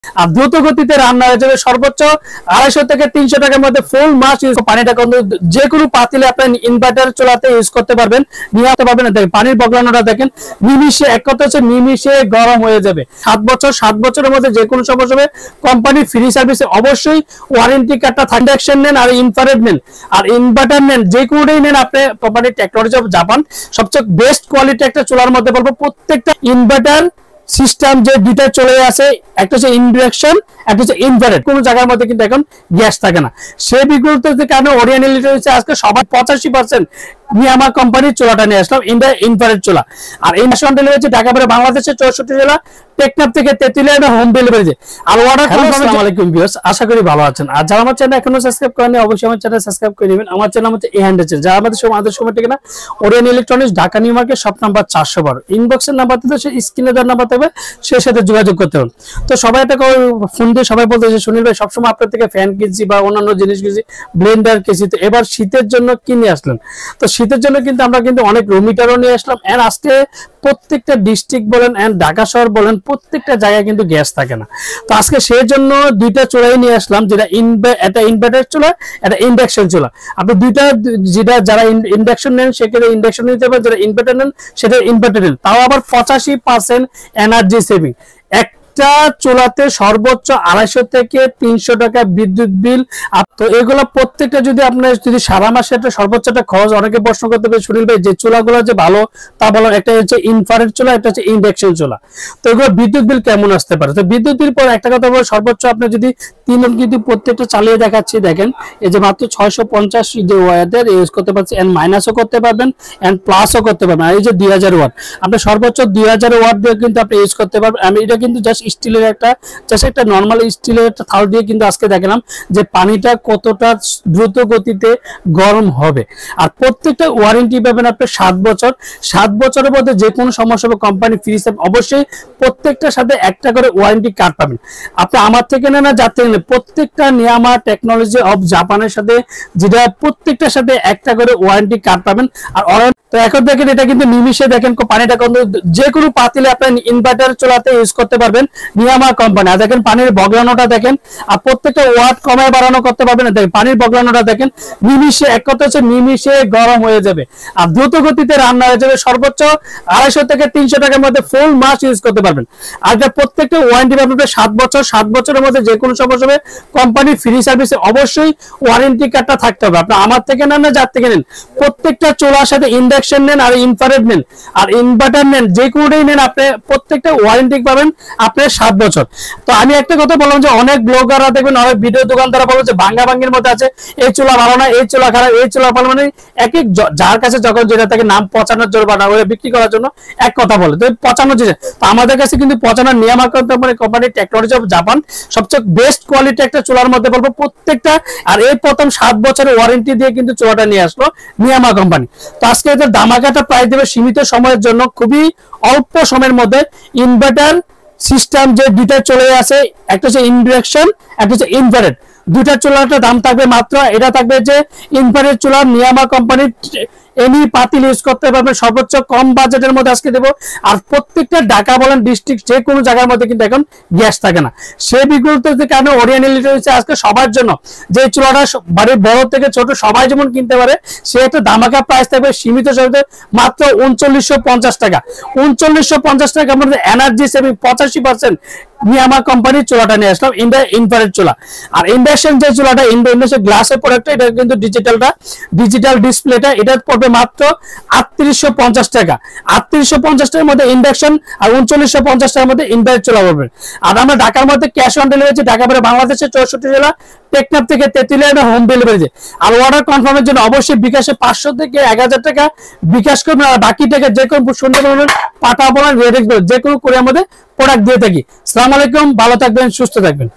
আর দ্রুত গতিতে রান্না হয়ে যাবে সর্বোচ্চ 250 থেকে 300 টাকার মধ্যে ফুল মাস ইউজ। পানিটা কিন্তু যে কোনো পাতিলে আপনি ইনভার্টার চলাতে ইউজ করতে পারবেন, নিয়ে আসতে পারবেন। দেখেন পানির বগলানোটা দেখেন, নিমিশে এক কথা হচ্ছে নিমিশে গরম হয়ে যাবে। 7 বছরের মধ্যে যে কোনো সমস্যা হবে কোম্পানি ফ্রি সার্ভিসে অবশ্যই ওয়ারেন্টি কার্ডটা ইন্ডাকশন নেন আর ইনফ্রারেড নেন আর ইনভার্টার নেন, যে কোনোটাই নেন আপনি কোম্পানির টেকনোলজি অফ জাপান সবচেয়ে বেস্ট কোয়ালিটি একটা চুলার মধ্যে বলবো। প্রত্যেকটা ইনভার্টার সিস্টেম যে দুইটা চলে আসে, একটা হচ্ছে ইন্ডাকশন, একটা হচ্ছে ইনফ্রারেড। কোনো জায়গার মধ্যে কিন্তু এখন গ্যাস থাকে না। সেই বিকল্পের কারণে ওরিয়ন এলইডি হচ্ছে আজকে সবাই 85% নিয়ে আমার কোম্পানির চুলাটা নিয়ে আসলাম, ইনফ্রারেড চুলা। আর ইন্ডাকশন ডেলিভারি ঢাকা পরে বাংলাদেশের 64 জেলা, টেকনাফ থেকে তেতুলিয়া হোম ডেলিভারি। আর অর্ডার আসসালামু আলাইকুম ভিউয়ার্স, আশা করি ভালো আছেন। আর যারা আমার চ্যানেল এখনো সাবস্ক্রাইব করেননি অবশ্যই আমার চ্যানেল সাবস্ক্রাইব করে নেবেন। আমার চ্যানেল হচ্ছে এহ্যান্ড চ্যানেল। যারা আমাদের সময় থেকে না Orion electronics Dhaka New Market shop number 412, ইনবক্সের নাম্বার দিতে সেই স্ক্রিনে দেওয়ার নাম্বার থাকবে, সেই সাথে যোগাযোগ করতে হবে। তো সবাই একটা ফোন দিয়ে সবাই বলতে যে সুনীল ভাই সবসময় আপনার থেকে ফ্যান কিনছি বা অন্যান্য জিনিস কিনছি, ব্লেন্ডার কিনছি, তো এবার শীতের জন্য কি নিয়ে আসলেন? তো শীতের জন্য কিন্তু আমরা কিন্তু অনেক রুম হিটারও নিয়ে আসলাম। এন্ড আজকে প্রত্যেকটা ডিস্ট্রিক্ট বলেন এন্ড ঢাকা শহর বলেন প্রত্যেকটা জায়গায় কিন্তু গ্যাস থাকে না। তো আজকে সেই জন্য দুইটা চুলাই নিয়ে আসলাম, যেটা একটা ইনভার্টার চুলা, একটা ইন্ডাকশন চুলা। আপনি দুইটা যারা ইন্ডাকশন নেন সেক্ষেত্রে ইন্ডাকশন নিতে পারেন, যারা ইনভার্টার নেন সেটা ইনভার্টার নেন, তাও আবার 85% এনার্জি সেভিং। একটা চুলাতে সর্বোচ্চ 250 থেকে 300 টাকা বিদ্যুৎ বিল। তো এগুলো প্রত্যেকটা যদি আপনার সারা মাসে একটা সর্বোচ্চ একটা খরচ, অনেকে প্রশ্ন করতে পারে সুনীল ভাই যে চুলাগুলো যে ভালো তা বলো, একটা হচ্ছে ইনফ্রারেড চুলা, একটা হচ্ছে ইন্ডাকশন চুলা, তো এগুলো বিদ্যুৎ বিল কেমন আসতে পারে? তো বিদ্যুৎ বিল পর একটা কথা বলে সর্বোচ্চ আপনি যদি 3 যদি প্রত্যেকটা চালিয়ে দেখাচ্ছি, দেখেন এই যে মাত্র 650 যে ওয়াটের ইউজ করতে পারছি, এন্ড মাইনাসও করতে পারবেন এন্ড প্লাসও করতে পারবেন। আর এই যে 2000 ওয়াট, আপনি সর্বোচ্চ 2000 ওয়াট দিয়ে কিন্তু আপনি ইউজ করতে পারবেন। আমি এটা কিন্তু জাস্ট স্টিলের একটা নরমাল স্টিলের একটা থাল দিয়ে কিন্তু আজকে দেখালাম যে পানিটা কতটা দ্রুত গতিতে গরম হবে। আর প্রত্যেকটা ওয়ারেন্টি পাবেন আপনি 7 বছর। 7 বছরের মধ্যে যে কোনো সমস্যা হবে কোম্পানি ফ্রি সার্ভিস, অবশ্যই প্রত্যেকটার সাথে একটা করে ওয়ারেন্টি কার্ড পাবেন। আপনি আমার থেকে নেন না যার থেকে নেন, প্রত্যেকটা নিয়ামা টেকনোলজি অফ জাপানের সাথে যেটা প্রত্যেকটার সাথে একটা করে ওয়ারেন্টি কার্ড পাবেন। আর তো এখন দেখেন এটা কিন্তু নিমিশে দেখেন পানিটা কিন্তু যে কোনো পাতিলে আপনি ইনভার্টার চলাতে ইউজ করতে পারবেন নিয়ামা কোম্পানি। আর দেখেন পানির বগলানোটা দেখেন, আর প্রত্যেকটা ওয়াট কমায় বাড়ানো করতে পারবেন। দেখেন পানির বগলানোটা দেখেন, নিমিশে এক কথা হচ্ছে নিমিশে গরম হয়ে যাবে। আর দ্রুত গতিতে রান্না হয়ে যাবে সর্বোচ্চ 250 থেকে 300 টাকার মধ্যে ফুল মাস ইউজ করতে পারবেন। আর এটা প্রত্যেকটা ওয়ারেন্টি পাবেন 7 বছর। 7 বছরের মধ্যে যে কোনো সমস্যা হবে কোম্পানি ফ্রি সার্ভিসে অবশ্যই ওয়ারেন্টি কার্ডটা থাকতে হবে। আপনি আমার থেকে নেন না যার থেকে নেন, প্রত্যেকটা চুলার সাথে ইন্ডাকশন নেন আর ইনফ্রারেড নেন আর ইনভার্টার নেন, যে কোনোটাই নেন আপনি প্রত্যেকটা ওয়ারেন্টি পাবেন আপনার 7 বছর। তো আমি একটা কথা বললাম যে অনেক ব্লগাররা দেখবেন, অনেক ভিডিও দোকানদাররা বলে যে ভাঙ্গা ভাঙ্গির মধ্যে আছে, এই চুলা ভালো না, এই চুলা খারাপ, এই চুলা ভালো, মানে এক এক যার কাছে যখন যেটা তাকে নাম পচানোর জন্য বা বিক্রি করার জন্য এক কথা বলে, তো পচানোর জিনিস। তো আমাদের কাছে কিন্তু পচানোর নিয়ম কোম্পানির টেকনোলজি অফ জাপান সবচেয়ে বেস্ট কোয়ালিটি একটা চুলার মধ্যে বলবো প্রত্যেকটা। আর এই প্রথম 7 বছরের ওয়ারেন্টি দিয়ে কিন্তু চুলাটা নিয়ে আসলো নিয়ামা কোম্পানি। তো আজকে এদের দামাকাটা প্রাইস দেবে সীমিত সময়ের জন্য, খুবই অল্প সময়ের মধ্যে। ইনভার্টার সিস্টেম যে দুইটা চলে আসে, একটা হচ্ছে ইন্ডাকশন, একটা হচ্ছে ইনফ্রারেড, দুইটা চুলাটার দাম থাকবে মাত্র, এটা থাকবে যে ইনফ্রারেড চুলা নিয়ামা কোম্পানির এনি পাতিল ইউজ করতে পারবেন সর্বোচ্চ কম বাজেটের মধ্যে আজকে দেবো। আর প্রত্যেকটা ঢাকা বলেন ডিস্ট্রিক্ট যে কোনো জায়গার মধ্যে কিন্তু এখন গ্যাস থাকে না। সেই বিকল্পের কারণে ওরিয়ন এলইডি হচ্ছে আজকে সবার জন্য, যে চুলাটা বাড়ির বড় থেকে ছোট সবাই যেমন কিনতে পারে, সে একটা দামাকা প্রাইস থাকবে সীমিত সময়ে মাত্র 3950 টাকা। 3950 টাকার মধ্যে এনার্জি সেভিং 85% নিয়ামা কোম্পানির চুলাটা নিয়ে আসলাম, ইনফ্রারেড চুলা। আর ইন্ডাকশন যে চুলাটা ইন্ডাকশন গ্লাসের প্রোডাক্ট, এটা কিন্তু ডিজিটাল ডিসপ্লেটা, এটা পড়বে মাত্র 3850 টাকা। 3850 টাকার মধ্যে ইন্ডাকশন আর 3950 টাকার মধ্যে ইনভার্টার চুলা পড়বে। আর আমরা ঢাকার মধ্যে ক্যাশ অন ডেলিভারি, ঢাকা পরে বাংলাদেশের 64 জেলা, টেকনাফ থেকে তেতুলিয়া হোম ডেলিভারি। আর অর্ডার কনফার্মের জন্য অবশ্যই বিকাশে 500 থেকে 1000 টাকা বিকাশ করবেন। আর বাকি টাকা যে কোনো সুন্দর পাঠাবো, যে কোনো করে আমাদের প্রোডাক্ট দিয়ে থাকি। আসসালামু আলাইকুম, ভালো থাকবেন, সুস্থ থাকবেন।